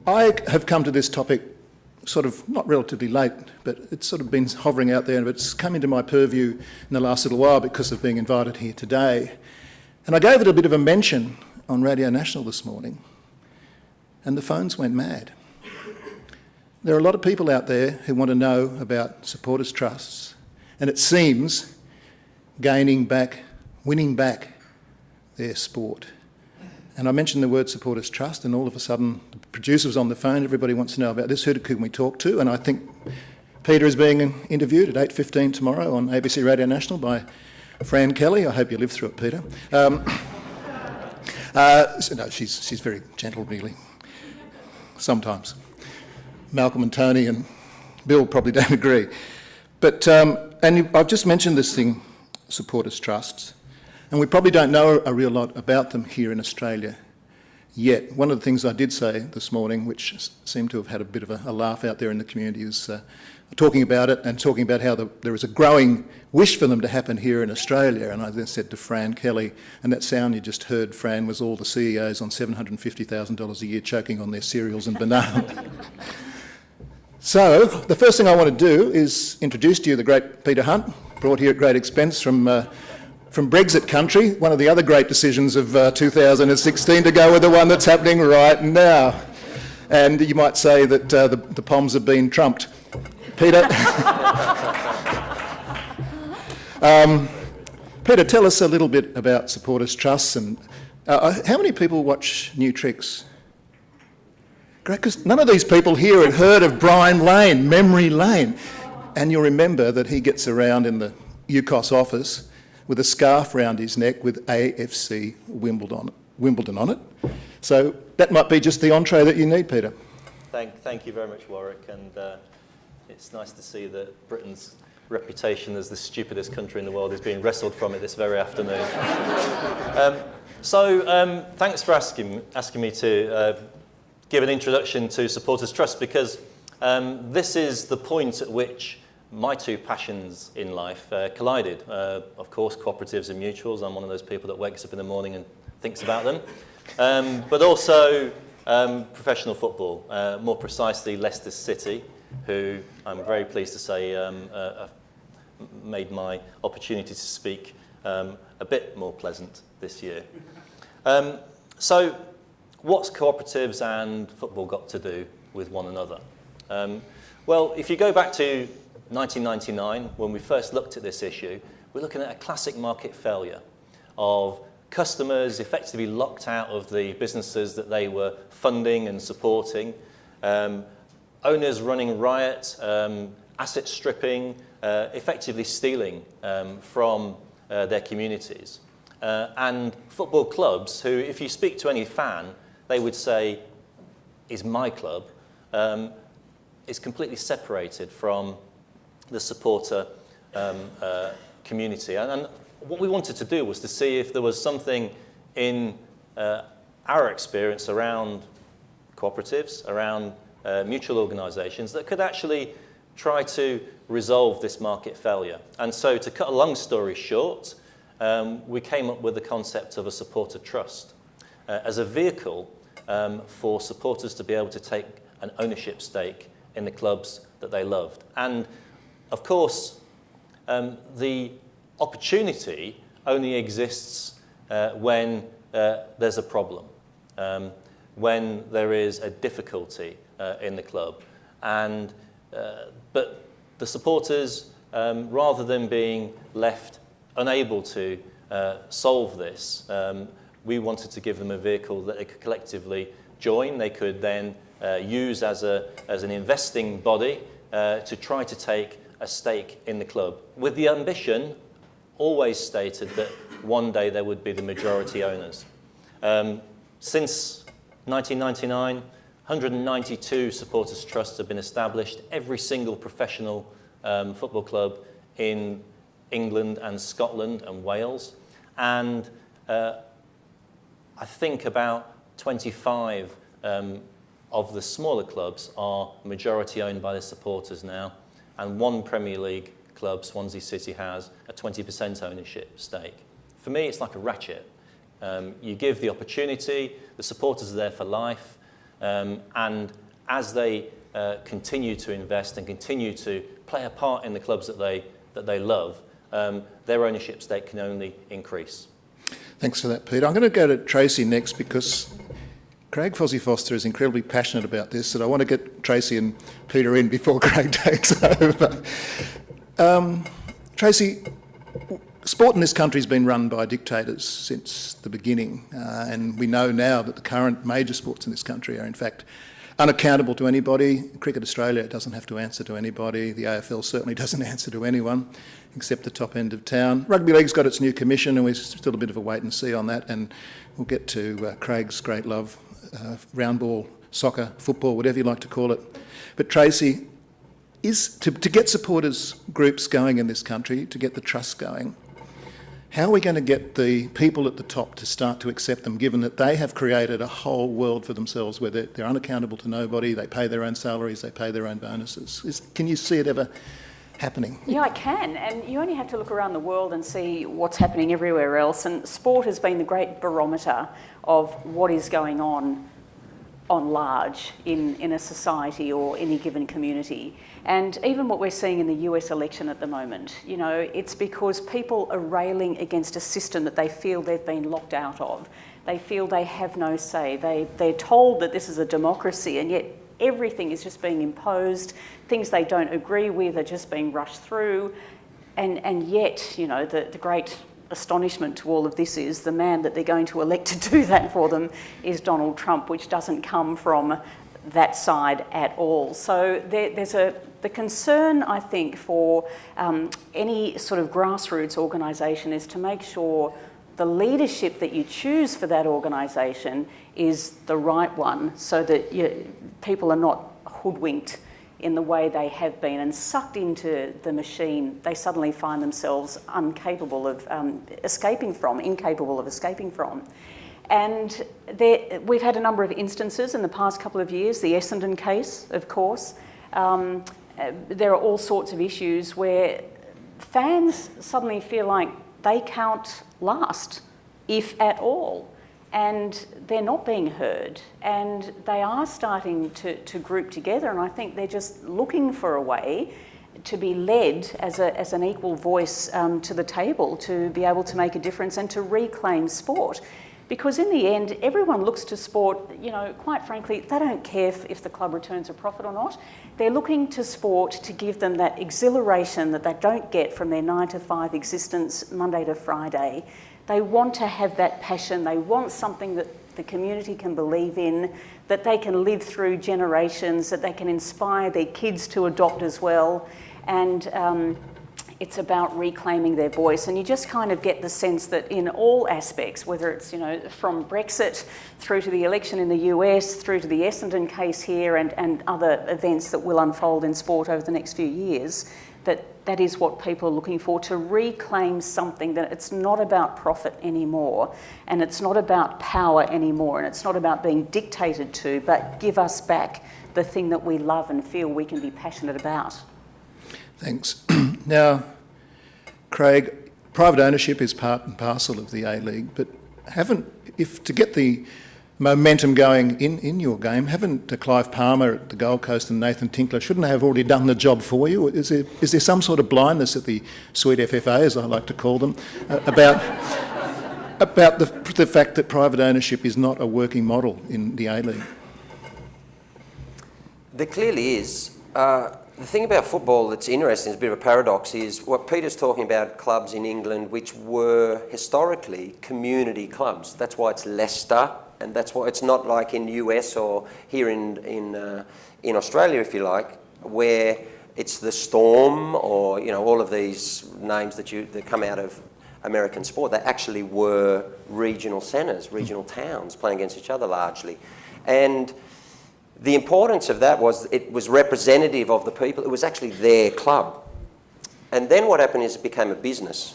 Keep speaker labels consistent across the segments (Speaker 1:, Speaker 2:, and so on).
Speaker 1: I have come to this topic sort of not relatively late, but it's sort of been hovering out there, but it's come into my purview in the last little while because of being invited here today. And I gave it a bit of a mention on Radio National this morning, and the phones went mad. There are a lot of people out there who want to know about supporters' trusts, and it seems winning back their sport. And I mentioned the word supporters' trust, and all of a sudden the producer was on the phone. Everybody wants to know about this. Who can we talk to? And I think Peter is being interviewed at 8:15 tomorrow on ABC Radio National by Fran Kelly. I hope you live through it, Peter. No, she's very gentle, really. Sometimes. Malcolm and Tony and Bill probably don't agree. But, and I've just mentioned this thing, supporters' trusts, and we probably don't know a real lot about them here in Australia yet. One of the things I did say this morning, which seemed to have had a bit of a laugh out there in the community, is talking about it and talking about how there is a growing wish for them to happen here in Australia. And I then said to Fran Kelly, and that sound you just heard, Fran, was all the CEOs on $750,000 a year choking on their cereals and banana. So, the first thing I want to do is introduce to you the great Peter Hunt, brought here at great expense from Brexit country, one of the other great decisions of 2016 to go with the one that's happening right now. And you might say that the Poms have been trumped. Peter, Peter, tell us a little bit about supporters' trusts, and how many people watch New Tricks? Great, because none of these people here had heard of Brian Lane, Memory Lane. And you'll remember that he gets around in the UCOS office with a scarf round his neck with AFC Wimbledon on it. So that might be just the entree that you need, Peter.
Speaker 2: Thank you very much, Warwick. And it's nice to see that Britain's reputation as the stupidest country in the world is being wrestled from it this very afternoon. Thanks for asking me to give an introduction to Supporters Trust, because this is the point at which my two passions in life collided. Of course, cooperatives and mutuals. I'm one of those people that wakes up in the morning and thinks about them. But also professional football, more precisely Leicester City, who I'm very pleased to say made my opportunity to speak a bit more pleasant this year. So what's cooperatives and football got to do with one another? Well, if you go back to 1999, when we first looked at this issue, we're looking at a classic market failure of customers effectively locked out of the businesses that they were funding and supporting, owners running riot, asset stripping, effectively stealing from their communities. And football clubs, who, if you speak to any fan, they would say, is my club, is completely separated from the supporter community. And what we wanted to do was to see if there was something in our experience around cooperatives, around mutual organisations, that could actually try to resolve this market failure. And so, to cut a long story short, we came up with the concept of a supporter trust as a vehicle for supporters to be able to take an ownership stake in the clubs that they loved. And of course, the opportunity only exists when there's a problem, when there is a difficulty in the club. And but the supporters, rather than being left unable to solve this, we wanted to give them a vehicle that they could collectively join. They could then use as an investing body to try to take a stake in the club, with the ambition always stated that one day there would be the majority owners. Since 1999, 192 supporters trusts have been established. Every single professional football club in England and Scotland and Wales. And I think about 25 of the smaller clubs are majority owned by the supporters now. And one Premier League club, Swansea City, has a 20% ownership stake. For me, it's like a ratchet. You give the opportunity, the supporters are there for life. And as they continue to invest and continue to play a part in the clubs that they love, their ownership stake can only increase.
Speaker 1: Thanks for that, Peter. I'm going to go to Tracy next because Craig Fozzie Foster is incredibly passionate about this, and I want to get Tracy and Peter in before Craig takes over. Tracy, sport in this country has been run by dictators since the beginning, and we know now that the current major sports in this country are in fact unaccountable to anybody. Cricket Australia doesn't have to answer to anybody. The AFL certainly doesn't answer to anyone except the top end of town. Rugby League's got its new commission, and we're still a bit of a wait and see on that, and we'll get to Craig's great love, round ball, soccer, football, whatever you like to call it. But Tracy, to get supporters groups going in this country, to get the trust going, how are we going to get the people at the top to start to accept them, given that they have created a whole world for themselves where they're unaccountable to nobody, they pay their own salaries, they pay their own bonuses? Can you see it ever happening?
Speaker 3: Yeah, I can, and you only have to look around the world and see what's happening everywhere else, and sport has been the great barometer of what is going on large in a society or any given community. And even what we're seeing in the US election at the moment, you know, it's because people are railing against a system that they feel they've been locked out of. They feel they have no say. They're told that this is a democracy, and yet everything is just being imposed. Things they don't agree with are just being rushed through. And yet, you know, the great astonishment to all of this is the man that they're going to elect to do that for them is Donald Trump, which doesn't come from that side at all. So there's the concern, I think, for any sort of grassroots organisation is to make sure the leadership that you choose for that organisation is the right one, so that people are not hoodwinked in the way they have been and sucked into the machine. They suddenly find themselves incapable of escaping from. And we've had a number of instances in the past couple of years, the Essendon case, of course. There are all sorts of issues where fans suddenly feel like they count last, if at all, and they're not being heard, and they are starting to group together, and I think they're just looking for a way to be led as an equal voice to the table, to be able to make a difference and to reclaim sport. Because in the end, everyone looks to sport, you know, quite frankly, they don't care if the club returns a profit or not. They're looking to sport to give them that exhilaration that they don't get from their 9-to-5 existence, Monday to Friday. They want to have that passion. They want something that the community can believe in, that they can live through generations, that they can inspire their kids to adopt as well. And it's about reclaiming their voice. And you just kind of get the sense that in all aspects, whether it's, you know, from Brexit through to the election in the US, through to the Essendon case here and other events that will unfold in sport over the next few years, that is what people are looking for, to reclaim something that it's not about profit anymore, and it's not about power anymore, and it's not about being dictated to, but give us back the thing that we love and feel we can be passionate about.
Speaker 1: Thanks. Now, Craig, private ownership is part and parcel of the A-League, but to get the momentum going in your game, haven't Clive Palmer at the Gold Coast and Nathan Tinkler, shouldn't they have already done the job for you? Is there some sort of blindness at the sweet FFA, as I like to call them, about the fact that private ownership is not a working model in the A-League?
Speaker 4: There clearly is. The thing about football that's interesting, is a bit of a paradox, is what Peter's talking about, clubs in England which were historically community clubs. That's why it's Leicester, and that's why it's not like in the US or here in Australia, if you like, where it's the Storm or, you know, all of these names that come out of American sport. They actually were regional centres, regional towns playing against each other largely. And the importance of that was it was representative of the people. It was actually their club. And then what happened is it became a business.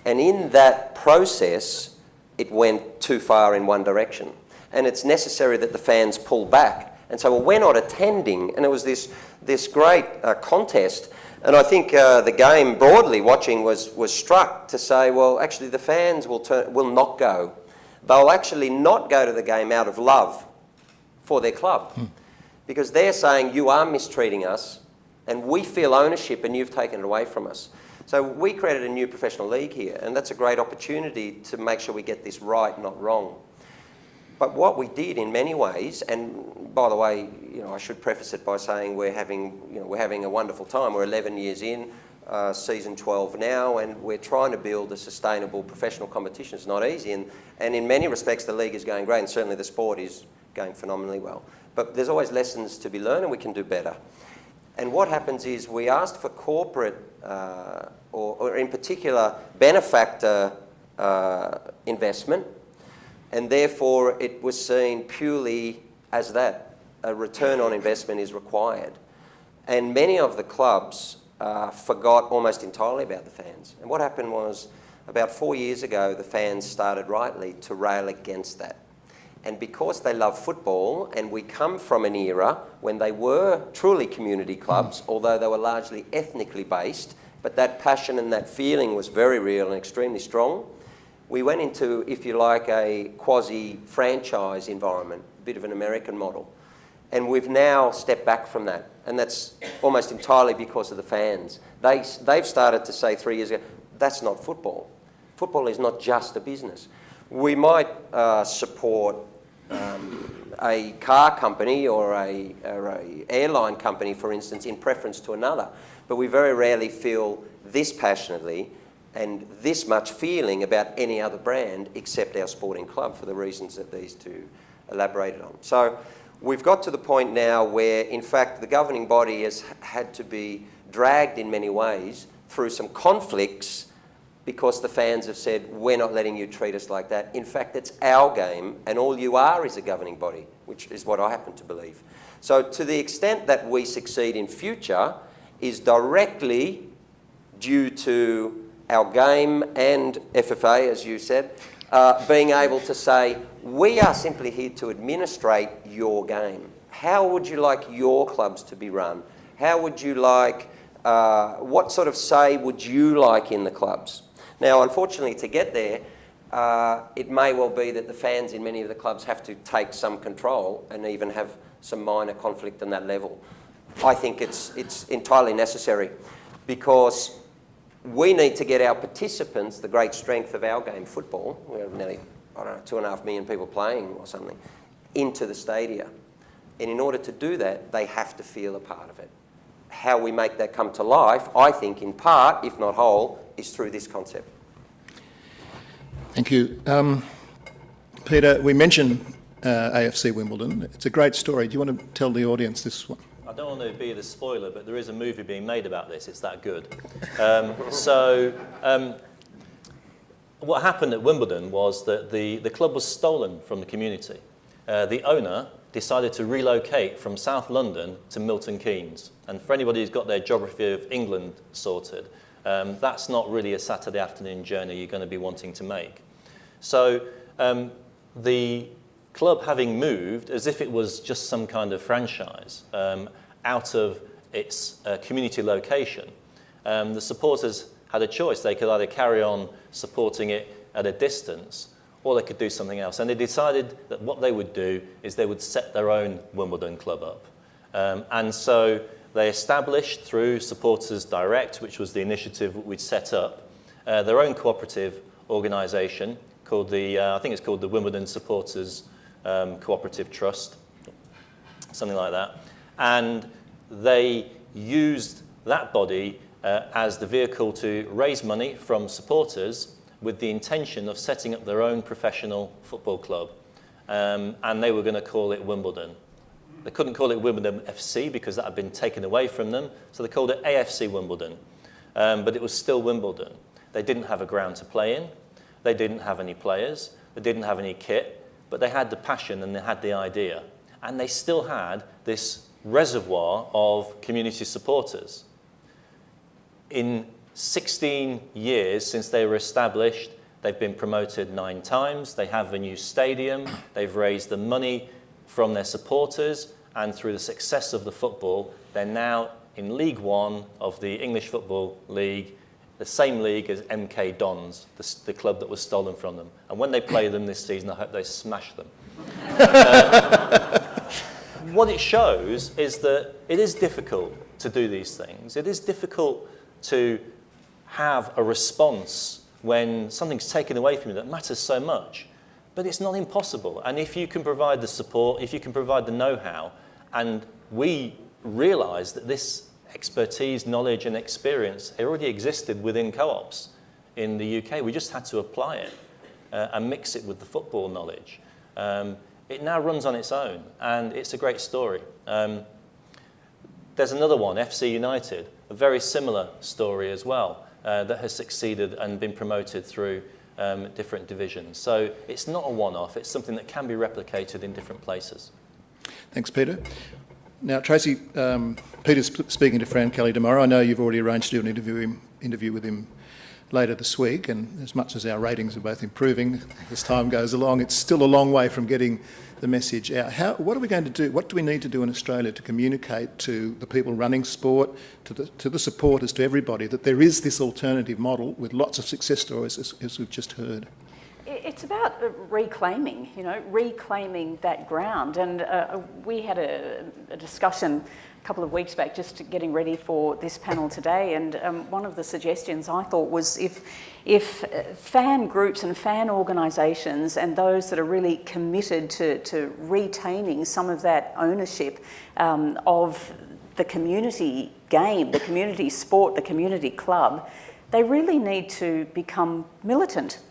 Speaker 4: And in that process, it went too far in one direction. And it's necessary that the fans pull back and say, well, we're not attending. And it was this great contest. And I think the game, broadly watching, was struck to say, well, actually the fans will not go. They'll actually not go to the game out of love for their club. Because they're saying, you are mistreating us, and we feel ownership and you've taken it away from us. So we created a new professional league here, and that's a great opportunity to make sure we get this right, not wrong. But what we did in many ways, and by the way, I should preface it by saying we're having a wonderful time. We're 11 years in, season 12 now, and we're trying to build a sustainable professional competition. It's not easy, and in many respects the league is going great, and certainly the sport is going phenomenally well. But there's always lessons to be learned, and we can do better. And what happens is we asked for corporate, or in particular benefactor investment, and therefore it was seen purely as that. A return on investment is required. And many of the clubs forgot almost entirely about the fans. And what happened was, about 4 years ago, the fans started rightly to rail against that. And because they love football, and we come from an era when they were truly community clubs, although they were largely ethnically based, but that passion and that feeling was very real and extremely strong, we went into, if you like, a quasi-franchise environment, a bit of an American model. And we've now stepped back from that, and that's almost entirely because of the fans. They've started to say 3 years ago, that's not football. Football is not just a business. We might support a car company or a airline company, for instance, in preference to another, but we very rarely feel this passionately and this much feeling about any other brand except our sporting club, for the reasons that these two elaborated on. So we've got to the point now where, in fact, the governing body has had to be dragged in many ways through some conflicts because the fans have said, we're not letting you treat us like that. In fact, it's our game, and all you are is a governing body, which is what I happen to believe. So to the extent that we succeed in future is directly due to our game and FFA, as you said, being able to say, we are simply here to administrate your game. How would you like your clubs to be run? How would you like, what sort of say would you like in the clubs? Now, unfortunately, to get there, it may well be that the fans in many of the clubs have to take some control and even have some minor conflict on that level. I think it's entirely necessary, because we need to get our participants, the great strength of our game, football, we have nearly, 2.5 million people playing or something, into the stadia. And in order to do that, they have to feel a part of it. How we make that come to life, I think, in part, if not whole, is through this concept.
Speaker 1: Thank you. Peter, we mentioned AFC Wimbledon. It's a great story. Do you want to tell the audience this one?
Speaker 2: I don't want to be the spoiler, but there is a movie being made about this. It's that good. What happened at Wimbledon was that the club was stolen from the community. The owner decided to relocate from South London to Milton Keynes. And for anybody who's got their geography of England sorted, that's not really a Saturday afternoon journey you're going to be wanting to make. So the club, having moved, as if it was just some kind of franchise, out of its community location, the supporters had a choice. They could either carry on supporting it at a distance, or they could do something else. And they decided that what they would do is they would set their own Wimbledon club up. And so they established, through Supporters Direct, which was the initiative we'd set up, their own cooperative organisation called I think it's called the Wimbledon Supporters Cooperative Trust, something like that. And they used that body as the vehicle to raise money from supporters with the intention of setting up their own professional football club. And they were going to call it Wimbledon. They couldn't call it Wimbledon FC because that had been taken away from them, so they called it AFC Wimbledon. But it was still Wimbledon. They didn't have a ground to play in. They didn't have any players. They didn't have any kit. But they had the passion and they had the idea. And they still had this reservoir of community supporters. In 16 years since they were established, they've been promoted 9 times. They have a new stadium. They've raised the money from their supporters, and through the success of the football, they're now in League One of the English Football League, the same league as MK Dons, the club that was stolen from them. And when they play them this season, I hope they smash them. what it shows is that it is difficult to do these things. It is difficult to have a response when something's taken away from you that matters so much. But it's not impossible. And if you can provide the support, if you can provide the know-how, and we realise that this expertise, knowledge and experience already existed within co-ops in the UK, we just had to apply it and mix it with the football knowledge. It now runs on its own, and it's a great story. There's another one, FC United, a very similar story as well, that has succeeded and been promoted through different divisions. So it's not a one-off, it's something that can be replicated in different places.
Speaker 1: Thanks, Peter. Now, Tracy, Peter's speaking to Fran Kelly tomorrow. I know you've already arranged to do an interview with him later this week, and as much as our ratings are both improving as time goes along, it's still a long way from getting the message out. What are we going to do? What do we need to do in Australia to communicate to the people running sport, to the supporters, to everybody, that there is this alternative model with lots of success stories, as we've just heard?
Speaker 3: It's about reclaiming, reclaiming that ground. And we had a discussion a couple of weeks back, just getting ready for this panel today. And one of the suggestions I thought was if fan groups and fan organisations and those that are really committed to retaining some of that ownership of the community game, the community sport, the community club, they really need to become militant.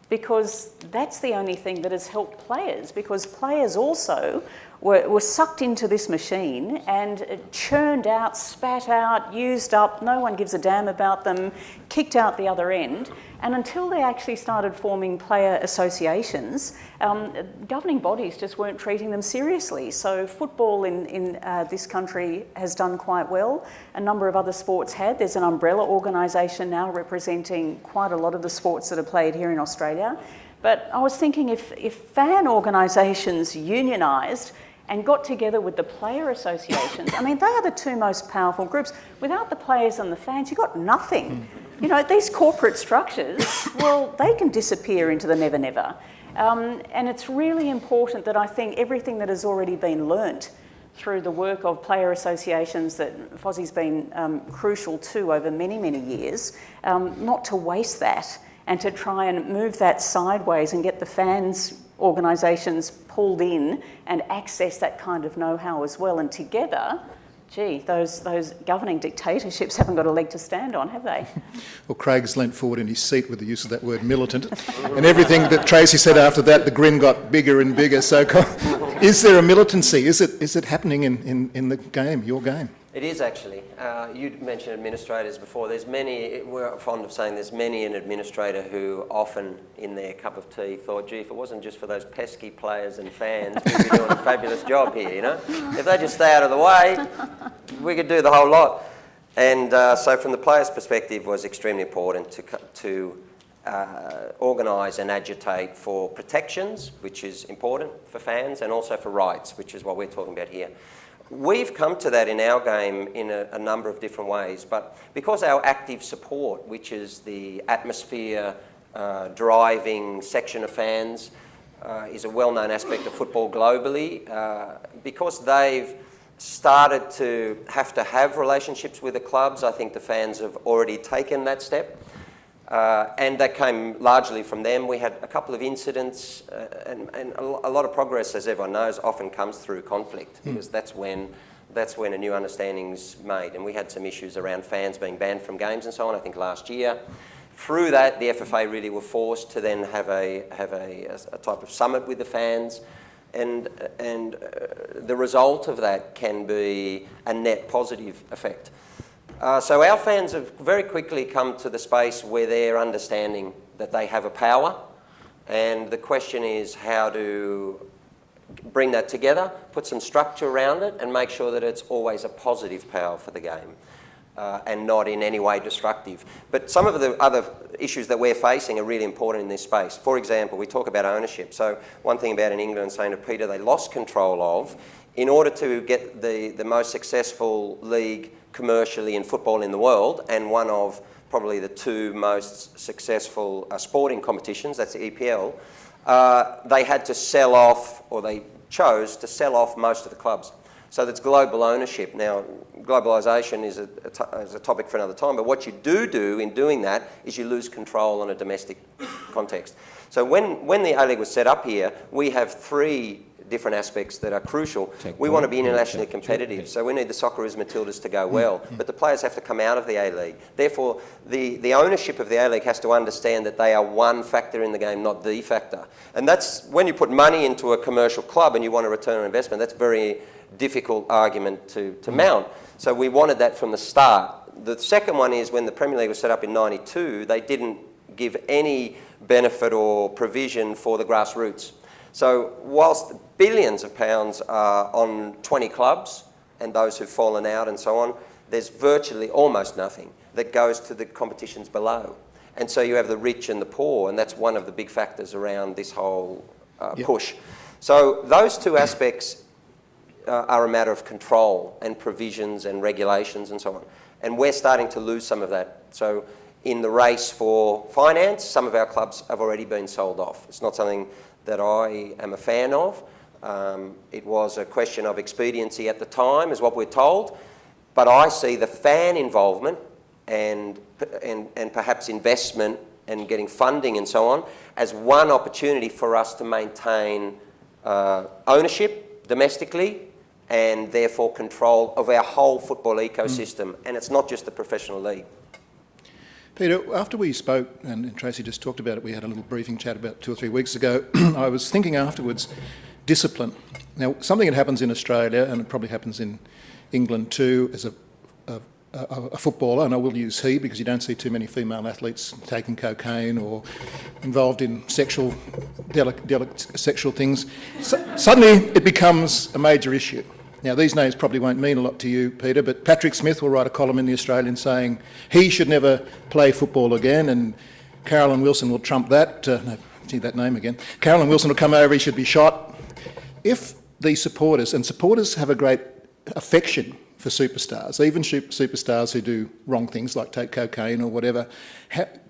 Speaker 3: Because that's the only thing that has helped players, because players also were sucked into this machine and churned out, spat out, used up, no one gives a damn about them, kicked out the other end. And until they actually started forming player associations, governing bodies just weren't treating them seriously. So football in this country has done quite well. A number of other sports had. There's an umbrella organisation now representing quite a lot of the sports that are played here in Australia. But I was thinking if fan organisations unionised and got together with the player associations, I mean, they are the two most powerful groups. Without the players and the fans, you've got nothing. These corporate structures, well, they can disappear into the never, never. And it's really important that I think everything that has already been learnt through the work of player associations that Fozzie's been crucial to over many, many years, not to waste that and to try and move that sideways and get the fans organisations pulled in and access that kind of know-how as well. And together, gee, those governing dictatorships haven't got a leg to stand on, have they?
Speaker 1: Well, Craig's leant forward in his seat with the use of that word militant. And everything that Tracy said after that, the grin got bigger and bigger. So is there a militancy? Is it happening in the game, your game?
Speaker 4: It is actually. You mentioned administrators before. We're fond of saying there's many an administrator who often in their cup of tea thought, gee, if it wasn't just for those pesky players and fans, we'd be doing a fabulous job here, If they just stay out of the way, we could do the whole lot. And so from the players' perspective, it was extremely important to organise and agitate for protections, which is important for fans, and also for rights, which is what we're talking about here. We've come to that in our game in a number of different ways, but because our active support, which is the atmosphere driving section of fans, is a well-known aspect of football globally, because they've started to have relationships with the clubs, I think the fans have already taken that step. And that came largely from them. We had a couple of incidents and a lot of progress, as everyone knows, often comes through conflict, because that's when a new understanding's made. And we had some issues around fans being banned from games and so on, I think last year. Through that, the FFA really were forced to then have a type of summit with the fans. And the result of that can be a net positive effect. So our fans have very quickly come to the space where they're understanding that they have a power, and the question is how to bring that together, put some structure around it, and make sure that it's always a positive power for the game and not in any way destructive. But some of the other issues that we're facing are really important in this space. For example, we talk about ownership. So one thing about in England, saying to Peter, they lost control of, in order to get the most successful league commercially in football in the world, and one of probably the two most successful sporting competitions, that's the EPL, they had to sell off, or they chose to sell off most of the clubs. So that's global ownership. Now, globalisation is a topic for another time, but what you do in doing that is you lose control on a domestic context. So when the A-League was set up here, we have three different aspects that are crucial. We want to be internationally competitive, so we need the Socceroos Matildas to go well, but the players have to come out of the A-League. Therefore, the ownership of the A-League has to understand that they are one factor in the game, not the factor. And that's, when you put money into a commercial club and you want a return on investment, that's a very difficult argument to mount. So we wanted that from the start. The second one is, when the Premier League was set up in '92, they didn't give any benefit or provision for the grassroots. So whilst billions of pounds are on 20 clubs and those who've fallen out and so on, there's virtually almost nothing that goes to the competitions below. And so you have the rich and the poor, and that's one of the big factors around this whole push. So those two aspects are a matter of control and provisions and regulations and so on. And we're starting to lose some of that. So in the race for finance, some of our clubs have already been sold off. It's not something that I am a fan of. It was a question of expediency at the time, is what we're told. But I see the fan involvement and perhaps investment and getting funding and so on as one opportunity for us to maintain ownership domestically and therefore control of our whole football ecosystem. And it's not just the professional league.
Speaker 1: Peter, after we spoke, and Tracy just talked about it, we had a little briefing chat about 2 or 3 weeks ago, I was thinking afterwards, discipline. Now, something that happens in Australia, and it probably happens in England too, as a footballer, and I will use he because you don't see too many female athletes taking cocaine or involved in sexual things. Suddenly it becomes a major issue. Now, these names probably won't mean a lot to you, Peter, but Patrick Smith will write a column in The Australian saying he should never play football again, and Carolyn Wilson will trump that. No, see that name again. Carolyn Wilson will come over, he should be shot. If these supporters, and supporters have a great affection for superstars, even superstars who do wrong things like take cocaine or whatever,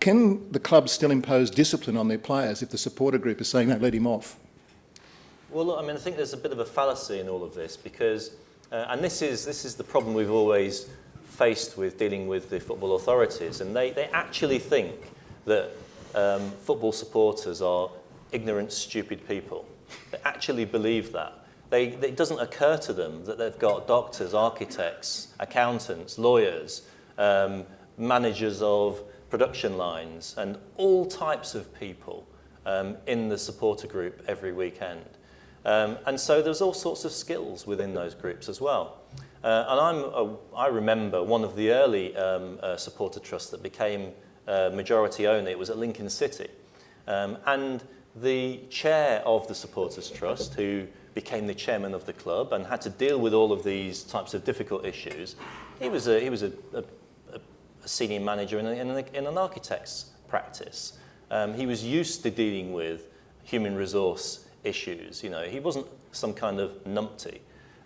Speaker 1: can the clubs still impose discipline on their players if the supporter group is saying, no, let him off?
Speaker 2: Well, look, I mean, I think there's a bit of a fallacy in all of this because, and this is the problem we've always faced with dealing with the football authorities, and they actually think that football supporters are ignorant, stupid people. They actually believe that. It doesn't occur to them that they've got doctors, architects, accountants, lawyers, managers of production lines, and all types of people in the supporter group every weekend. And so there's all sorts of skills within those groups as well. And I remember one of the early supporter trusts that became majority owner. It was at Lincoln City. And the chair of the supporters trust, who became the chairman of the club and had to deal with all of these types of difficult issues, he was a senior manager in an architect's practice. He was used to dealing with human resource issues. You know, he wasn't some kind of numpty.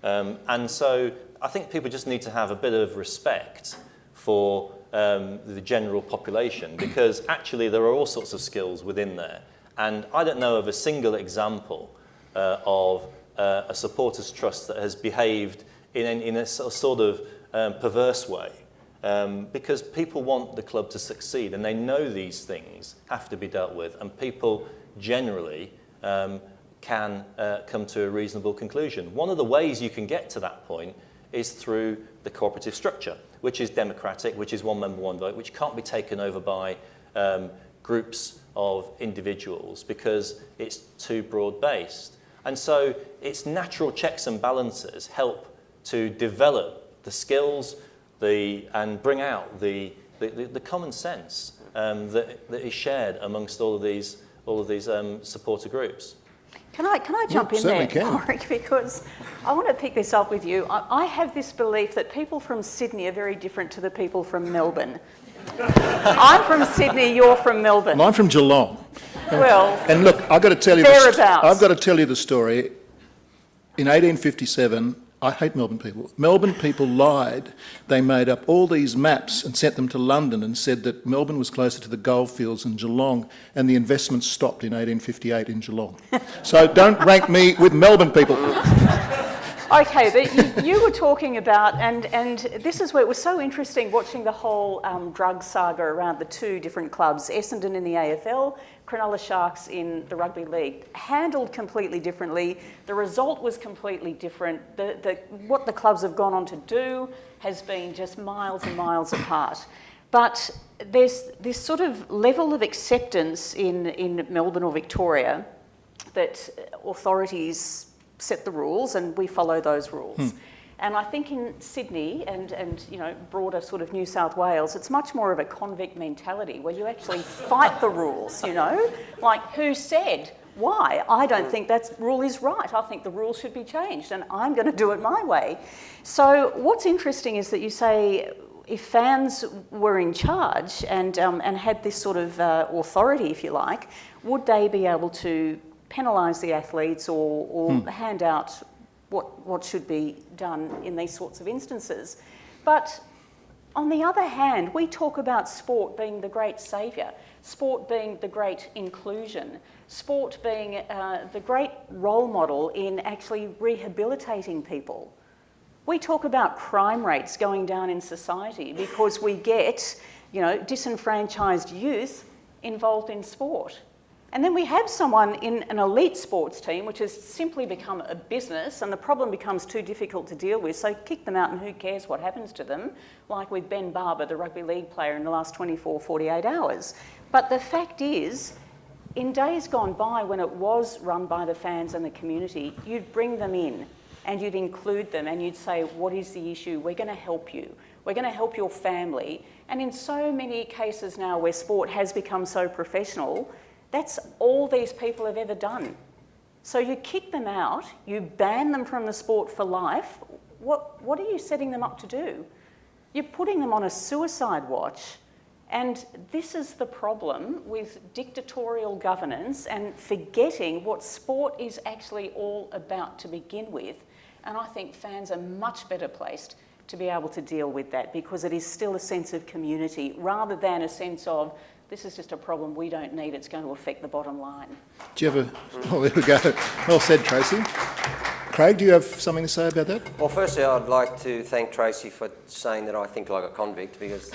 Speaker 2: And so I think people just need to have a bit of respect for the general population, because actually there are all sorts of skills within there. And I don't know of a single example of a supporters trust that has behaved in a sort of perverse way, because people want the club to succeed and they know these things have to be dealt with, and people generally can come to a reasonable conclusion. One of the ways you can get to that point is through the cooperative structure, which is democratic, which is one member, one vote, which can't be taken over by groups of individuals because it's too broad-based. And so its natural checks and balances help to develop the skills and bring out the common sense that is shared amongst all of these supporter groups.
Speaker 3: Can I jump in there, Warwick, because I want to pick this up with you. I have this belief that people from Sydney are very different to the people from Melbourne. I'm from Sydney, you're from Melbourne.
Speaker 1: Well, I'm from Geelong.
Speaker 3: Well,
Speaker 1: and look, I've got to tell you the story. In 1857, I hate Melbourne People. Melbourne People lied. They made up all these maps and sent them to London and said that Melbourne was closer to the goldfields than Geelong, and the investment stopped in 1858 in Geelong. So don't rank me with Melbourne People.
Speaker 3: Okay, but you were talking about, and this is where it was so interesting watching the whole drug saga around the two different clubs, Essendon in the AFL, Cronulla Sharks in the rugby league, handled completely differently. The result was completely different. What the clubs have gone on to do has been just miles and miles apart. But there's this sort of level of acceptance in Melbourne or Victoria that authorities set the rules and we follow those rules. And I think in Sydney and you know, broader sort of New South Wales, it's much more of a convict mentality where you actually fight the rules, you know? Like, who said? Why? I don't think that rule is right. I think the rules should be changed and I'm going to do it my way. So what's interesting is that you say if fans were in charge and had this sort of authority, if you like, would they be able to penalise the athletes or hand out what should be done in these sorts of instances? But on the other hand, we talk about sport being the great saviour, sport being the great inclusion, sport being the great role model in actually rehabilitating people. We talk about crime rates going down in society because we get, you know, disenfranchised youth involved in sport. And then we have someone in an elite sports team which has simply become a business and the problem becomes too difficult to deal with, so kick them out and who cares what happens to them, like with Ben Barber, the rugby league player, in the last 24, 48 hours. But the fact is, in days gone by when it was run by the fans and the community, you'd bring them in and you'd include them and you'd say, what is the issue? We're going to help you. We're going to help your family. And in so many cases now where sport has become so professional, that's all these people have ever done. So you kick them out, you ban them from the sport for life. What are you setting them up to do? You're putting them on a suicide watch. And this is the problem with dictatorial governance and forgetting what sport is actually all about to begin with. And I think fans are much better placed to be able to deal with that because it is still a sense of community rather than a sense of this is just a problem we don't need, it's going to affect the bottom line.
Speaker 1: Do you have oh, there we go. Well said, Tracy. Craig, do you have something to say about that?
Speaker 4: Well, firstly, I'd like to thank Tracy for saying that I think like a convict, because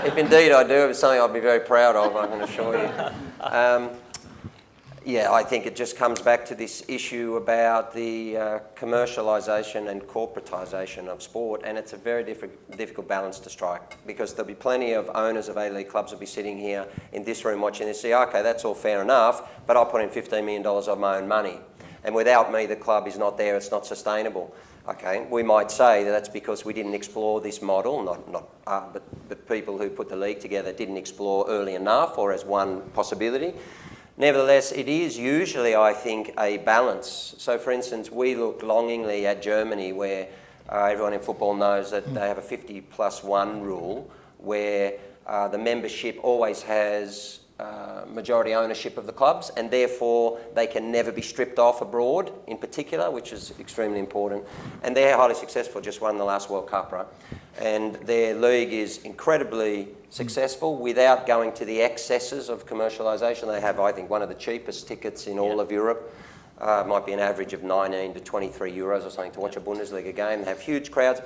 Speaker 4: if indeed I do, it's something I'd be very proud of, I can assure you. Yeah, I think it just comes back to this issue about the commercialisation and corporatisation of sport, and it's a very difficult balance to strike, because there'll be plenty of owners of A-League clubs will be sitting here in this room watching this, say, okay, that's all fair enough, but I'll put in $15 million of my own money, and without me the club is not there, it's not sustainable. Okay, we might say that that's because we didn't explore this model, but people who put the league together didn't explore early enough or as one possibility. Nevertheless, it is usually, I think, a balance. So, for instance, we look longingly at Germany, where everyone in football knows that they have a 50+1 rule, where the membership always has majority ownership of the clubs, and therefore they can never be stripped off abroad, in particular, which is extremely important. And they're highly successful, just won the last World Cup, right? And their league is incredibly successful without going to the excesses of commercialisation. They have, I think, one of the cheapest tickets in all of Europe. Might be an average of 19 to 23 euros or something to watch a Bundesliga game. They have huge crowds.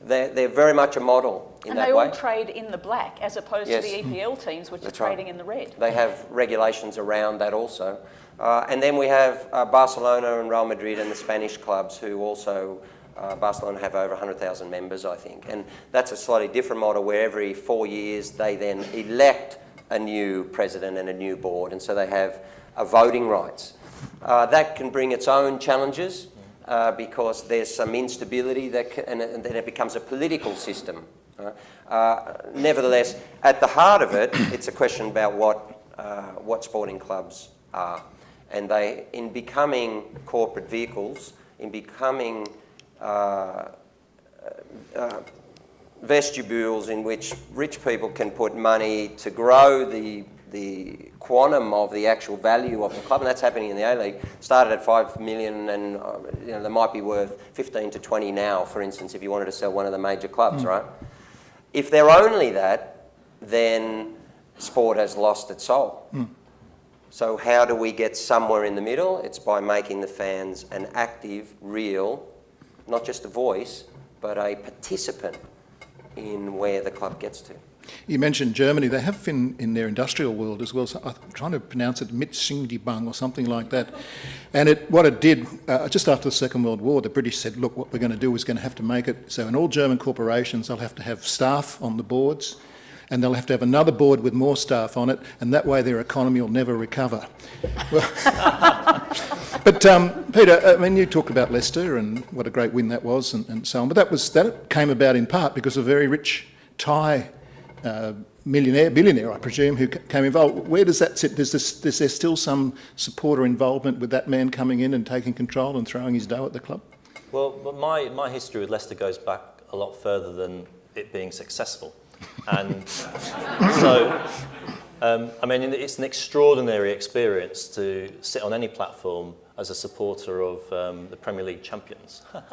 Speaker 4: They're very much a model in that way.
Speaker 3: And they all trade in the black as opposed to the EPL teams, which are trading in the red.
Speaker 4: They have regulations around that also. And then we have Barcelona and Real Madrid and the Spanish clubs who also, Barcelona have over 100,000 members, I think. And that's a slightly different model where every 4 years they then elect a new president and a new board, and so they have voting rights. That can bring its own challenges. Because there's some instability and then it becomes a political system. Nevertheless, at the heart of it, it's a question about what sporting clubs are. And they, in becoming corporate vehicles, in becoming vestibules in which rich people can put money to grow the quantum of the actual value of the club, and that's happening in the A-League. Started at 5 million, and you know, they might be worth 15 to 20 now, for instance, if you wanted to sell one of the major clubs, right? If they're only that, then sport has lost its soul. So how do we get somewhere in the middle? It's by making the fans an active, real, not just a voice, but a participant in where the club gets to.
Speaker 1: You mentioned Germany. They have in their industrial world as well. So I'm trying to pronounce it Mitschingdibang or something like that. And what it did, just after the Second World War, the British said, look, what we're going to do is going to have to make it so in all German corporations they'll have to have staff on the boards, and they'll have to have another board with more staff on it, and that way their economy will never recover. But Peter, I mean, you talk about Leicester and what a great win that was and so on, but that came about in part because of a very rich Thai billionaire, I presume, who came involved. Where does that sit? Is there still some supporter involvement with that man coming in and taking control and throwing his dough at the club?
Speaker 2: Well, my history with Leicester goes back a lot further than it being successful. And so, I mean, it's an extraordinary experience to sit on any platform as a supporter of the Premier League champions. And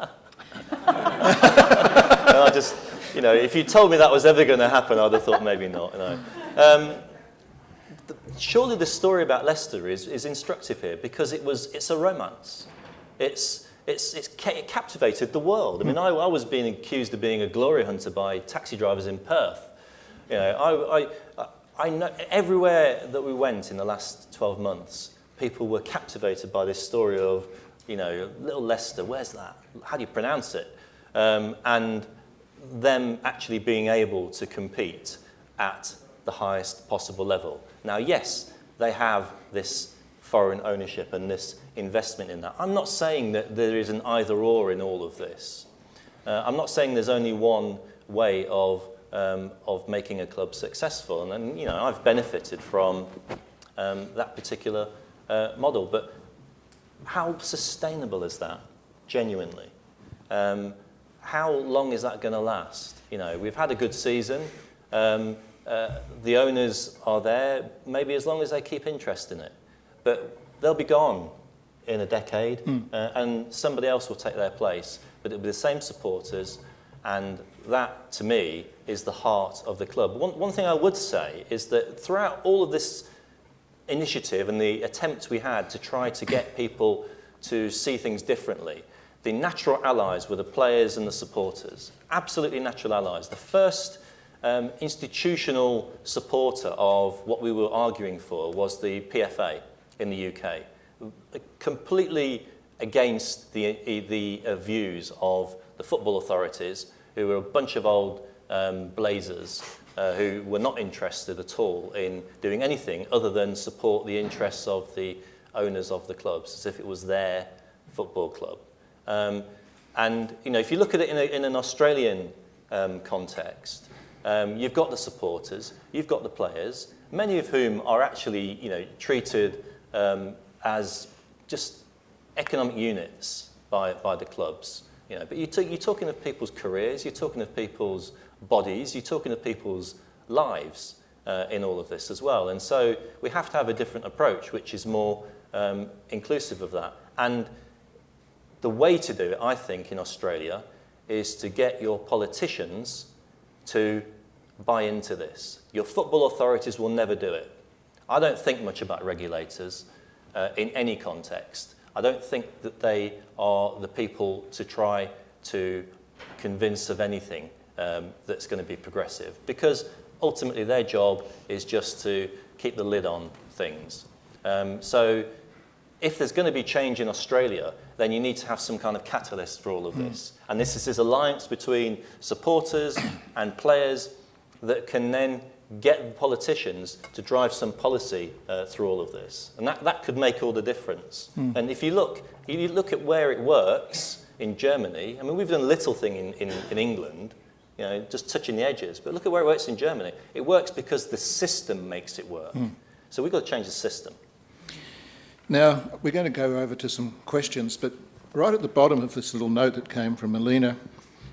Speaker 2: I just, you know, if you told me that was ever going to happen, I'd have thought maybe not. You know. Surely the story about Leicester is instructive here because it's a romance. It captivated the world. I mean, I was being accused of being a glory hunter by taxi drivers in Perth. You know, I know everywhere that we went in the last 12 months, people were captivated by this story of, you know, little Leicester. Where's that? How do you pronounce it? And them actually being able to compete at the highest possible level. Now, yes, they have this foreign ownership and this investment in that. I'm not saying that there is an either-or in all of this. I'm not saying there's only one way of making a club successful. And you know, I've benefited from that particular model. But how sustainable is that, genuinely? How long is that going to last? You know, we've had a good season. The owners are there, maybe as long as they keep interest in it. But they'll be gone in a decade, and somebody else will take their place. But it'll be the same supporters, and that, to me, is the heart of the club. One thing I would say is that throughout all of this initiative and the attempts we had to try to get people to see things differently, the natural allies were the players and the supporters. Absolutely natural allies. The first institutional supporter of what we were arguing for was the PFA in the UK, completely against the views of the football authorities, who were a bunch of old blazers who were not interested at all in doing anything other than support the interests of the owners of the clubs, as if it was their football club. And you know, if you look at it in an Australian context, you've got the supporters, you've got the players, many of whom are actually, you know, treated as just economic units by the clubs. You know, but you're talking of people's careers, you're talking of people's bodies, you're talking of people's lives in all of this as well. And so we have to have a different approach, which is more inclusive of that. And the way to do it, I think, in Australia, is to get your politicians to buy into this. Your football authorities will never do it. I don't think much about regulators in any context. I don't think that they are the people to try to convince of anything that's going to be progressive, because ultimately their job is just to keep the lid on things. So if there's going to be change in Australia, then you need to have some kind of catalyst for all of this. And this is this alliance between supporters and players that can then get politicians to drive some policy through all of this. And that could make all the difference. And if you look at where it works in Germany, I mean, we've done a little thing in England, you know, just touching the edges, but look at where it works in Germany. It works because the system makes it work. So we've got to change the system.
Speaker 1: Now, we're going to go over to some questions, but right at the bottom of this little note that came from Melina,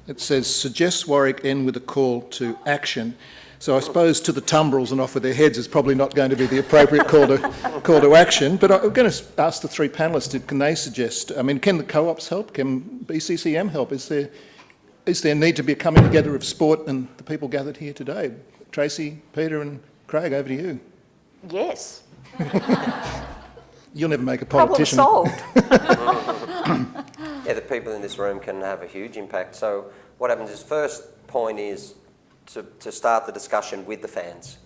Speaker 1: it says, suggests Warwick end with a call to action. So I suppose to the tumbrils and off with their heads is probably not going to be the appropriate call to action. But I'm going to ask the three panellists, can they suggest, I mean, can the co-ops help? Can BCCM help? Is there need to be a coming together of sport and the people gathered here today? Tracy, Peter and Craig, over to you.
Speaker 3: Yes,
Speaker 1: You'll never make a
Speaker 3: Problem
Speaker 1: politician.
Speaker 3: solved.
Speaker 4: Yeah, the people in this room can have a huge impact. So what happens is, first point is to start the discussion with the fans,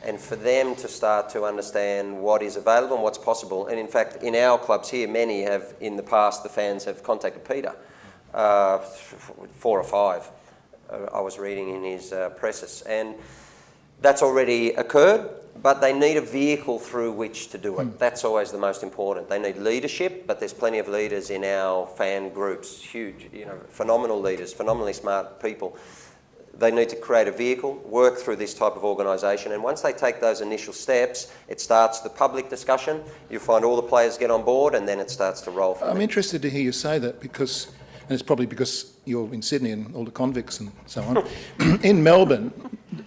Speaker 4: and for them to start to understand what is available and what's possible. And in fact, in our clubs here, many have, in the past, the fans have contacted Peter, 4 or 5, I was reading in his precis. And that's already occurred, but they need a vehicle through which to do it. That's always the most important. They need leadership, but there's plenty of leaders in our fan groups, huge, phenomenal leaders, phenomenally smart people. They need to create a vehicle, work through this type of organisation, and once they take those initial steps, it starts the public discussion. You find all the players get on board, and then it starts to roll from
Speaker 1: I'm
Speaker 4: there.
Speaker 1: interested to hear you say that because, and it's probably because you're in Sydney and all the convicts and so on. In Melbourne,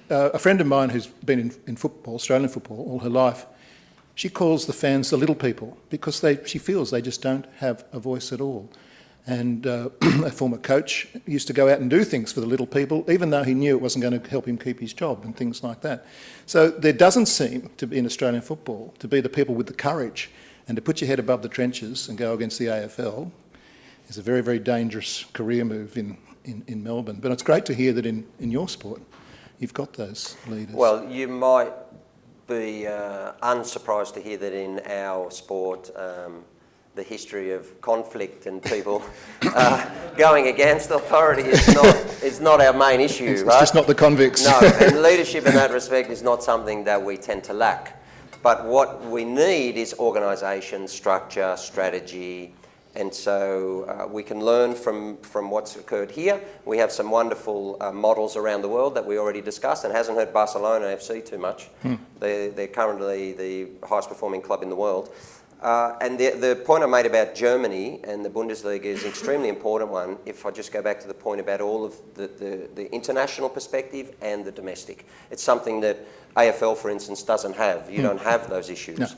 Speaker 1: a friend of mine who's been in football, Australian football, all her life, she calls the fans the little people because she feels they just don't have a voice at all. And a former coach used to go out and do things for the little people, even though he knew it wasn't going to help him keep his job and things like that. So there doesn't seem to be in Australian football to be the people with the courage and to put your head above the trenches and go against the AFL is a very, very dangerous career move in Melbourne. But it's great to hear that in your sport you've got those leaders.
Speaker 4: Well, you might be unsurprised to hear that in our sport, the history of conflict and people going against authority is not our main issue,
Speaker 1: it's
Speaker 4: right?
Speaker 1: just not the convicts.
Speaker 4: No, and leadership in that respect is not something that we tend to lack. But what we need is organisation, structure, strategy, and so we can learn from what's occurred here. We have some wonderful models around the world that we already discussed, and hasn't hurt Barcelona FC too much. They're currently the highest performing club in the world. And the point I made about Germany and the Bundesliga is an extremely important one, if I just go back to the point about all of the international perspective and the domestic. It's something that AFL, for instance, doesn't have. You don't have those issues.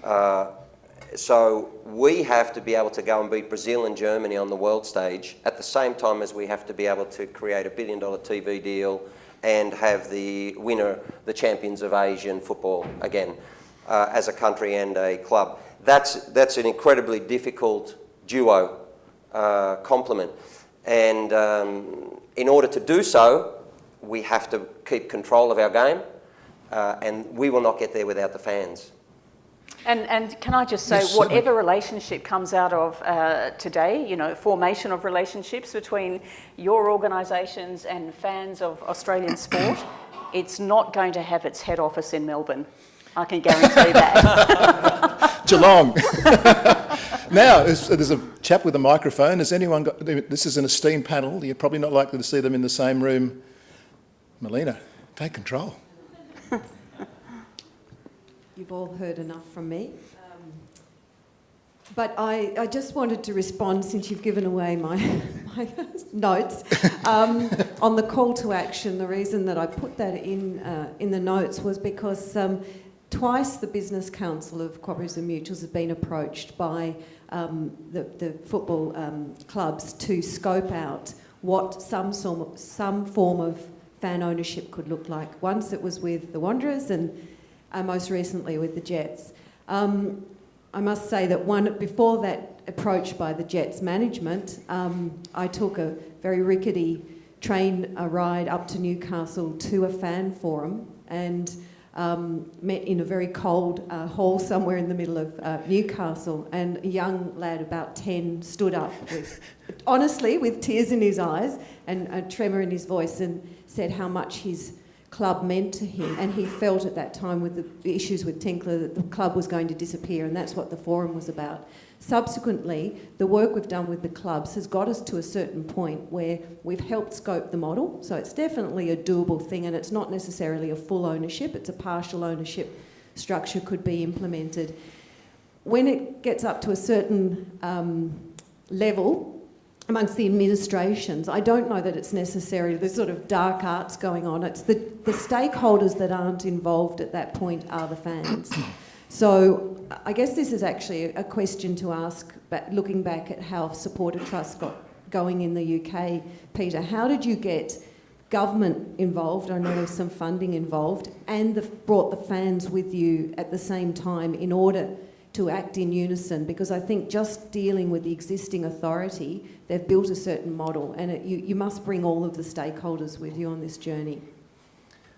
Speaker 4: No. So we have to be able to go and beat Brazil and Germany on the world stage at the same time as we have to be able to create $1 billion TV deal and have the winner, the champions of Asian football again, as a country and a club. That's an incredibly difficult duo complement. And in order to do so, we have to keep control of our game, and we will not get there without the fans.
Speaker 3: And can I just say,
Speaker 1: Yes,
Speaker 3: whatever relationship comes out of today, formation of relationships between your organisations and fans of Australian sport, it's not going to have its head office in Melbourne. I can guarantee that.
Speaker 1: Geelong. Now, there's a chap with a microphone. Has anyone got... This is an esteemed panel. You're probably not likely to see them in the same room. Melina, take control.
Speaker 5: You've all heard enough from me. But I just wanted to respond, since you've given away my notes, on the call to action. The reason that I put that in the notes was because twice the Business Council of Cooperatives and Mutuals has been approached by the football clubs to scope out what some form of fan ownership could look like. Once it was with the Wanderers and most recently with the Jets. I must say that before that approach by the Jets management, I took a very rickety train ride up to Newcastle to a fan forum and met in a very cold hall somewhere in the middle of Newcastle, and a young lad about 10 stood up honestly with tears in his eyes and a tremor in his voice and said how much his club meant to him, and he felt at that time with the issues with Tinkler that the club was going to disappear, and that's what the forum was about. Subsequently, the work we've done with the clubs has got us to a certain point where we've helped scope the model, so it's definitely a doable thing, and it's not necessarily a full ownership, it's a partial ownership structure could be implemented. When it gets up to a certain level, amongst the administrations, I don't know that it's necessarily the sort of dark arts going on. It's the stakeholders that aren't involved at that point are the fans. So I guess this is actually a question to ask, but looking back at how supporter trust got going in the UK. Peter, how did you get government involved, I know there's some funding involved, and brought the fans with you at the same time in order to act in unison, because I think just dealing with the existing authority, they've built a certain model, and you must bring all of the stakeholders with you on this journey.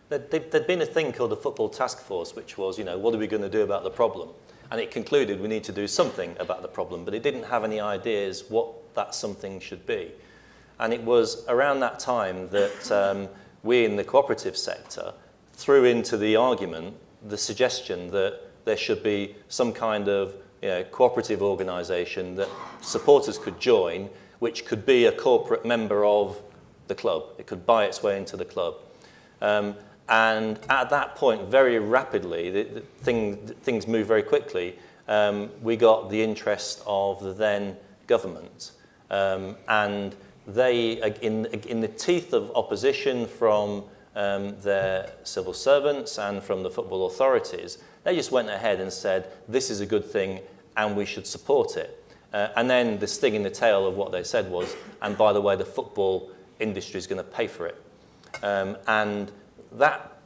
Speaker 2: There'd been a thing called the Football Task Force, which was, what are we going to do about the problem? And it concluded we need to do something about the problem, but it didn't have any ideas what that something should be. And it was around that time that we in the cooperative sector threw into the argument the suggestion that there should be some kind of cooperative organisation that supporters could join, which could be a corporate member of the club. It could buy its way into the club. And at that point, very rapidly, things moved very quickly. We got the interest of the then government. And they, in the teeth of opposition from their civil servants and from the football authorities, they just went ahead and said, this is a good thing and we should support it. And then the sting in the tail of what they said was, and by the way, the football industry is going to pay for it. And that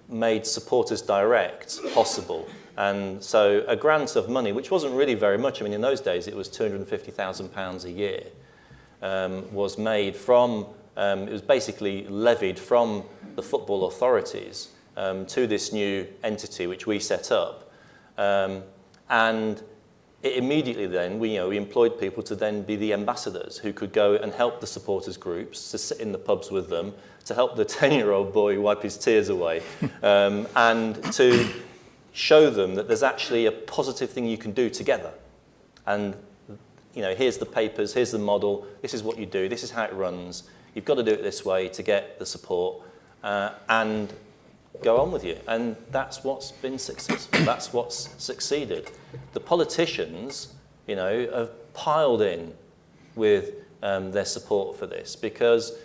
Speaker 2: made Supporters Direct possible. And so a grant of money, which wasn't really very much, I mean, in those days it was £250,000 a year, was made from, it was basically levied from the football authorities to this new entity which we set up. And it immediately then, we employed people to then be the ambassadors who could go and help the supporters groups, to sit in the pubs with them, to help the 10-year-old boy wipe his tears away, and to show them that there's actually a positive thing you can do together. And here's the papers, here's the model, this is what you do, this is how it runs. You've got to do it this way to get the support, and go on with you. And that's what's been successful. That's what's succeeded. The politicians, have piled in with their support for this, because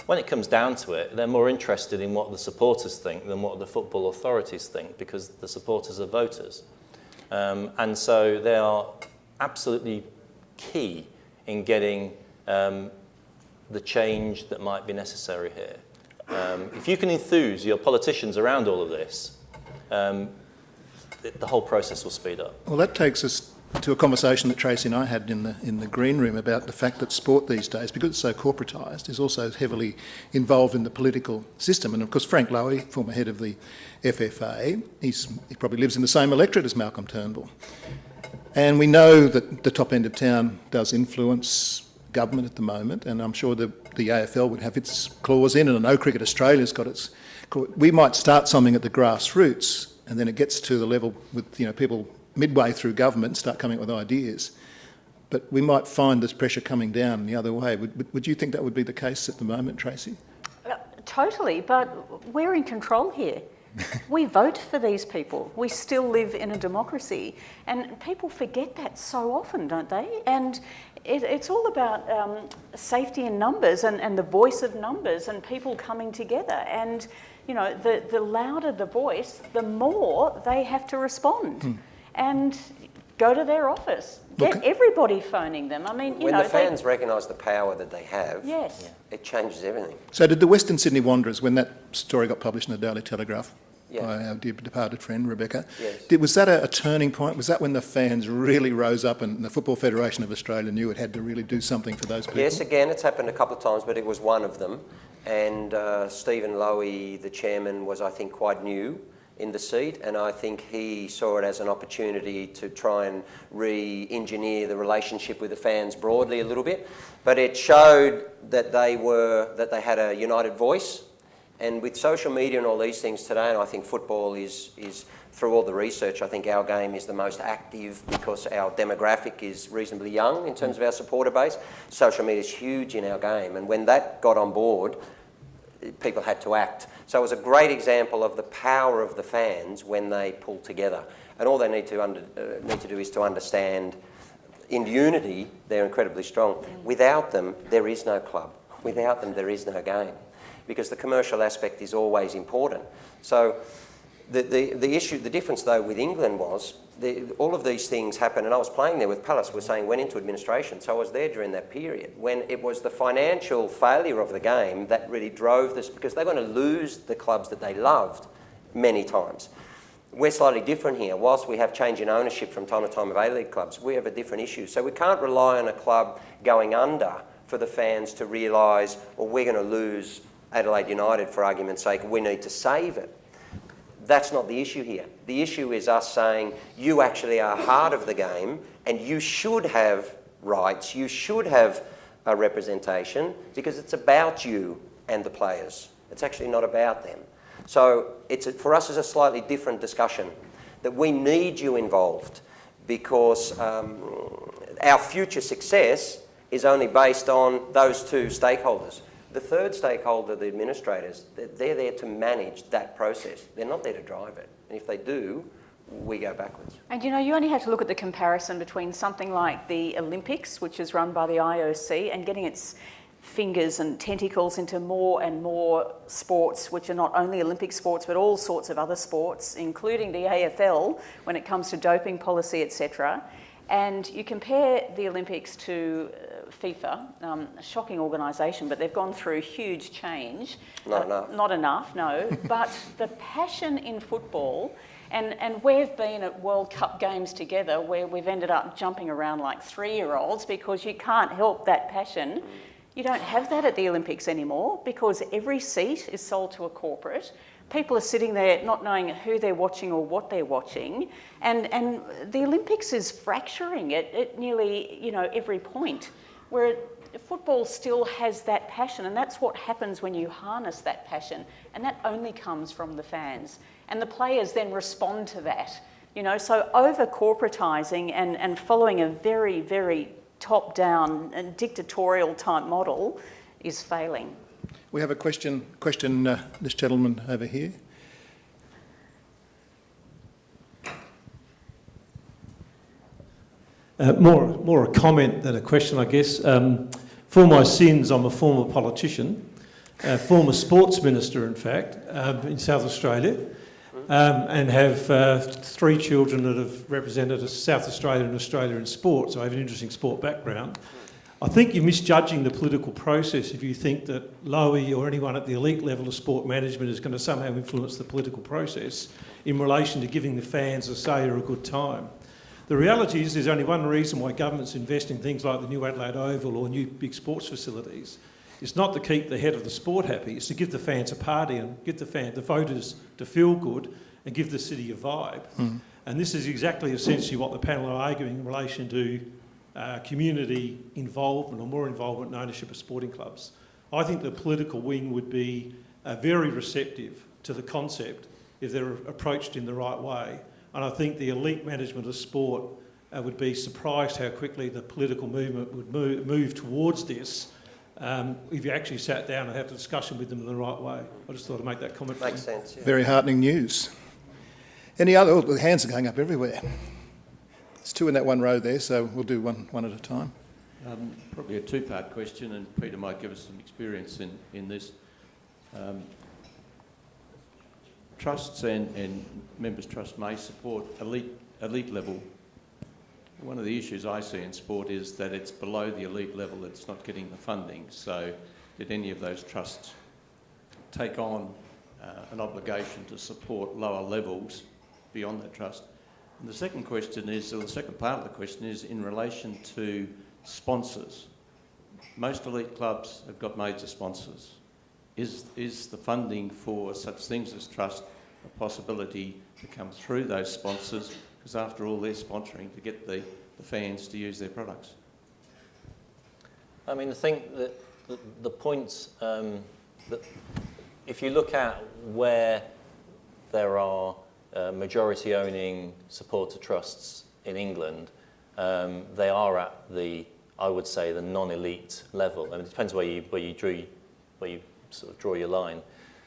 Speaker 2: when it comes down to it, they're more interested in what the supporters think than what the football authorities think, because the supporters are voters. And so they are absolutely key in getting the change that might be necessary here. If you can enthuse your politicians around all of this, the whole process will speed up.
Speaker 1: Well, that takes us to a conversation that Tracy and I had in the green room about the fact that sport these days, because it's so corporatised, is also heavily involved in the political system. And of course, Frank Lowy, former head of the FFA, he probably lives in the same electorate as Malcolm Turnbull. And we know that the top end of town does influence government at the moment, and I'm sure the AFL would have its clause in, and I know Cricket Australia's got its. We might start something at the grassroots, and then it gets to the level with people midway through government and start coming up with ideas. But we might find this pressure coming down the other way. Would you think that would be the case at the moment, Tracy?
Speaker 3: Totally, but we're in control here. We vote for these people. We still live in a democracy. And people forget that so often, don't they? And it's all about safety in numbers and the voice of numbers and people coming together. And, the louder the voice, the more they have to respond. And go to their office. Get everybody phoning them. I mean,
Speaker 4: when the fans recognise the power that they have,
Speaker 3: yes,
Speaker 4: it changes everything.
Speaker 1: So did the Western Sydney Wanderers, when that story got published in the Daily Telegraph by our dear departed friend Rebecca, was that a turning point? Was that when the fans really rose up and the Football Federation of Australia knew it had to really do something for those people?
Speaker 4: Yes, again, it's happened a couple of times, but it was one of them. And Stephen Lowy, the chairman, was, I think, quite new in the seat, and I think he saw it as an opportunity to try and re-engineer the relationship with the fans broadly a little bit. But it showed that they had a united voice. And with social media and all these things today, and I think football is through all the research, I think our game is the most active because our demographic is reasonably young in terms of our supporter base. Social media is huge in our game, and when that got on board, people had to act. So it was a great example of the power of the fans when they pull together. And all they need to do is to understand, in unity, they're incredibly strong. Without them, there is no club. Without them, there is no game, because the commercial aspect is always important. So The issue, the difference though with England was all of these things happened, and I was playing there with Palace. We're saying went into administration, so I was there during that period when it was the financial failure of the game that really drove this, because they're going to lose the clubs that they loved many times. We're slightly different here. Whilst we have change in ownership from time to time of A-League clubs, we have a different issue. So we can't rely on a club going under for the fans to realise, well, we're going to lose Adelaide United for argument's sake, we need to save it. That's not the issue here. The issue is us saying, you actually are heart of the game and you should have rights, you should have a representation, because it's about you and the players. It's actually not about them. So for us, it's a slightly different discussion, that we need you involved, because our future success is only based on those two stakeholders. The third stakeholder, the administrators, they're there to manage that process. They're not there to drive it. And if they do, we go backwards.
Speaker 3: And you know, you only have to look at the comparison between something like the Olympics, which is run by the IOC, and getting its fingers and tentacles into more and more sports, which are not only Olympic sports, but all sorts of other sports, including the AFL, when it comes to doping policy, etc. And you compare the Olympics to FIFA, a shocking organisation, but they've gone through huge change.
Speaker 4: Not enough.
Speaker 3: Not enough, no. But the passion in football, and we've been at World Cup games together where we've ended up jumping around like 3-year-olds because you can't help that passion. You don't have that at the Olympics anymore because every seat is sold to a corporate. People are sitting there not knowing who they're watching or what they're watching. And the Olympics is fracturing at nearly, you know, every point, where football still has that passion. And that's what happens when you harness that passion. And that only comes from the fans. And the players then respond to that. You know, so over-corporatising and following a very, very top-down and dictatorial type model is failing.
Speaker 1: We have a question, this gentleman over here.
Speaker 6: More a comment than a question, I guess. For my sins, I'm a former politician, former sports minister, in fact, in South Australia, and have 3 children that have represented South Australia and Australia in sport, so I have an interesting sport background. I think you're misjudging the political process if you think that Lowy or anyone at the elite level of sport management is going to somehow influence the political process in relation to giving the fans a say or a good time. The reality is there's only one reason why governments invest in things like the new Adelaide Oval or new big sports facilities. It's not to keep the head of the sport happy, it's to give the fans a party and get the voters to feel good and give the city a vibe. And this is exactly essentially what the panel are arguing in relation to community involvement or more involvement in ownership of sporting clubs. I think the political wing would be very receptive to the concept if they're approached in the right way. And I think the elite management of sport would be surprised how quickly the political movement would move towards this if you actually sat down and had a discussion with them in the right way. I just thought I'd make that comment.
Speaker 4: Makes sense, yeah.
Speaker 1: Very heartening news. Any other? Oh, the hands are going up everywhere. There's 2 in that one row there, so we'll do one at a time.
Speaker 7: Probably a 2-part question, and Peter might give us some experience in this. Trusts and members' trusts may support elite level. One of the issues I see in sport is that it's below the elite level that's not getting the funding. So did any of those trusts take on an obligation to support lower levels beyond that trust? And the second question is, or the second part of the question is in relation to sponsors. Most elite clubs have got major sponsors. Is the funding for such things as trust a possibility to come through those sponsors? Because after all, they're sponsoring to get the fans to use their products.
Speaker 2: I mean, I think that the points that if you look at where there are majority owning supporter trusts in England, they are at I would say the non-elite level. I mean, it depends where you sort of draw your line.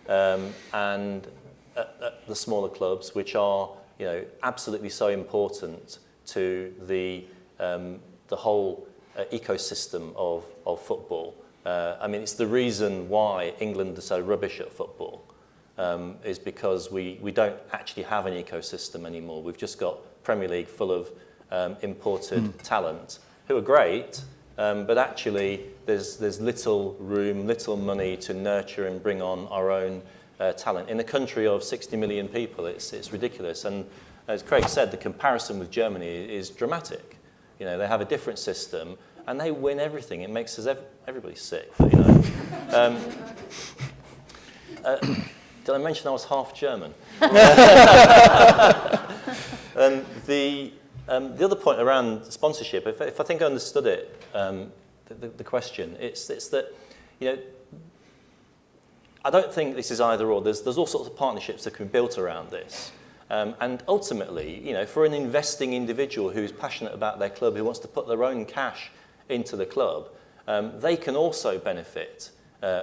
Speaker 2: And at the smaller clubs, which are, you know, absolutely so important to the whole ecosystem of football. I mean, it's the reason why England is so rubbish at football. is because we don't actually have an ecosystem anymore. We've just got Premier League full of imported talent who are great, but actually there's little room, little money to nurture and bring on our own talent. In a country of 60 million people, it's ridiculous. And as Craig said, the comparison with Germany is dramatic. You know, they have a different system and they win everything. It makes us everybody sick. But, you know. Did I mention I was half German? And the other point around sponsorship, if I think I understood it, the question, it's that, you know, I don't think this is either or. There's all sorts of partnerships that can be built around this. And ultimately, you know, for an investing individual who's passionate about their club, who wants to put their own cash into the club, they can also benefit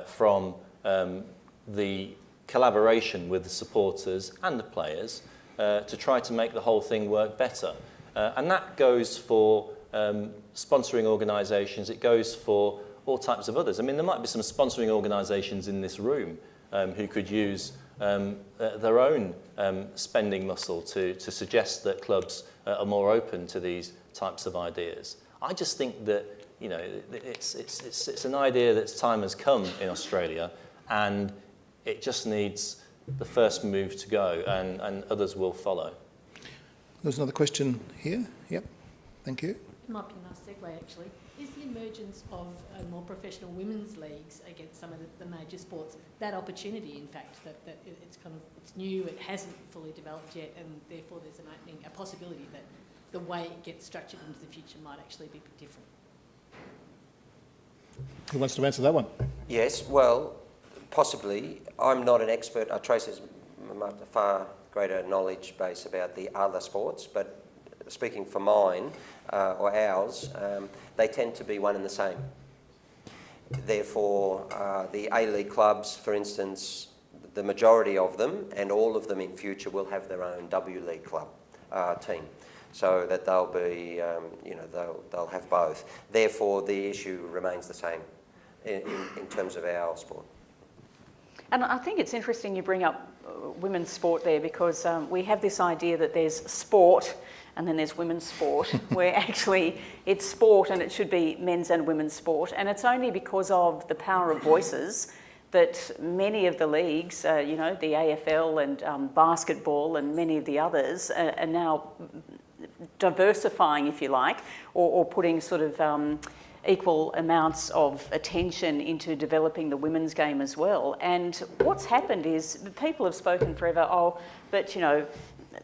Speaker 2: from the collaboration with the supporters and the players to try to make the whole thing work better. And that goes for sponsoring organisations, it goes for all types of others. I mean, there might be some sponsoring organisations in this room who could use their own spending muscle to suggest that clubs are more open to these types of ideas. I just think that, you know, it's an idea that's time has come in Australia, and it just needs the first move to go, and others will follow.
Speaker 1: There's another question here. Yep, thank you.
Speaker 8: It might be a nice segue, actually. Is the emergence of more professional women's leagues against some of the major sports that opportunity, in fact, that it's new, it hasn't fully developed yet, and therefore there's an opening, a possibility that the way it gets structured into the future might actually be a bit different?
Speaker 1: Who wants to answer that one?
Speaker 4: Yes, well, possibly. I'm not an expert. Trace has a far greater knowledge base about the other sports, but speaking for mine, or ours, they tend to be one and the same. Therefore, the A-League clubs, for instance, the majority of them, and all of them in future, will have their own W-League club team, so that they'll be, you know, they'll have both. Therefore, the issue remains the same in terms of our sport.
Speaker 3: And I think it's interesting you bring up women's sport there, because we have this idea that there's sport and then there's women's sport, where actually it's sport and it should be men's and women's sport. And it's only because of the power of voices that many of the leagues, you know, the AFL and basketball and many of the others are now diversifying, if you like, or putting sort of equal amounts of attention into developing the women's game as well. And what's happened is people have spoken forever, oh, but, you know,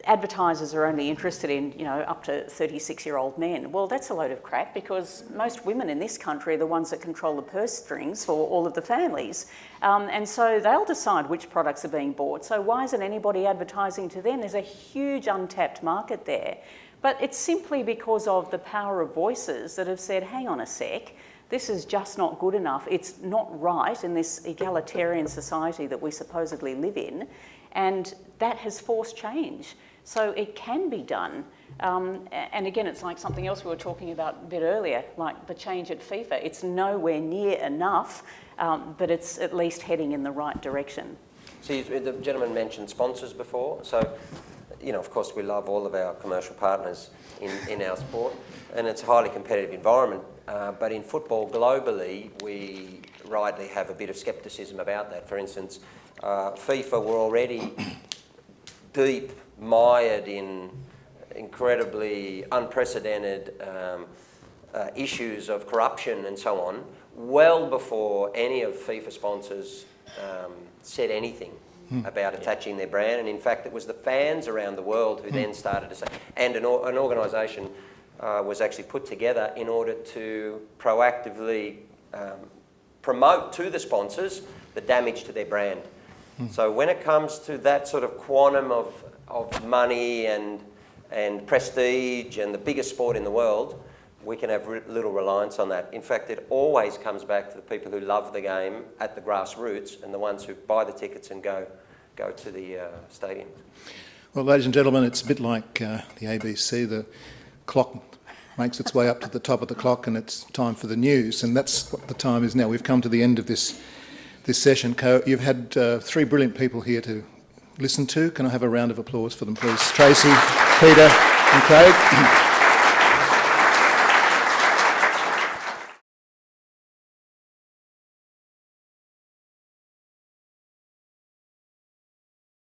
Speaker 3: advertisers are only interested in, you know, up to 36-year-old men. Well, that's a load of crap, because most women in this country are the ones that control the purse strings for all of the families. And so they'll decide which products are being bought. So why isn't anybody advertising to them? There's a huge untapped market there. But it's simply because of the power of voices that have said, hang on a sec, this is just not good enough. It's not right in this egalitarian society that we supposedly live in. And that has forced change. So it can be done. And again, it's like something else we were talking about a bit earlier, like the change at FIFA. It's nowhere near enough, but it's at least heading in the right direction.
Speaker 4: See, the gentleman mentioned sponsors before. So, you know, of course, we love all of our commercial partners in our sport, and it's a highly competitive environment. But in football globally, we rightly have a bit of scepticism about that. For instance, FIFA were already deep mired in incredibly unprecedented issues of corruption and so on, well before any of FIFA sponsors said anything about attaching their brand. And in fact, it was the fans around the world who then started to say, and an organisation was actually put together in order to proactively promote to the sponsors the damage to their brand. So when it comes to that sort of quantum of money and prestige and the biggest sport in the world, we can have little reliance on that. In fact, it always comes back to the people who love the game at the grassroots and the ones who buy the tickets and go to the stadiums.
Speaker 1: Well, ladies and gentlemen, it's a bit like the ABC. The clock makes its way up to the top of the clock and it's time for the news, and that's what the time is now. We've come to the end of this this session. You've had 3 brilliant people here to listen to. Can I have a round of applause for them, please? Tracy, Peter and Craig.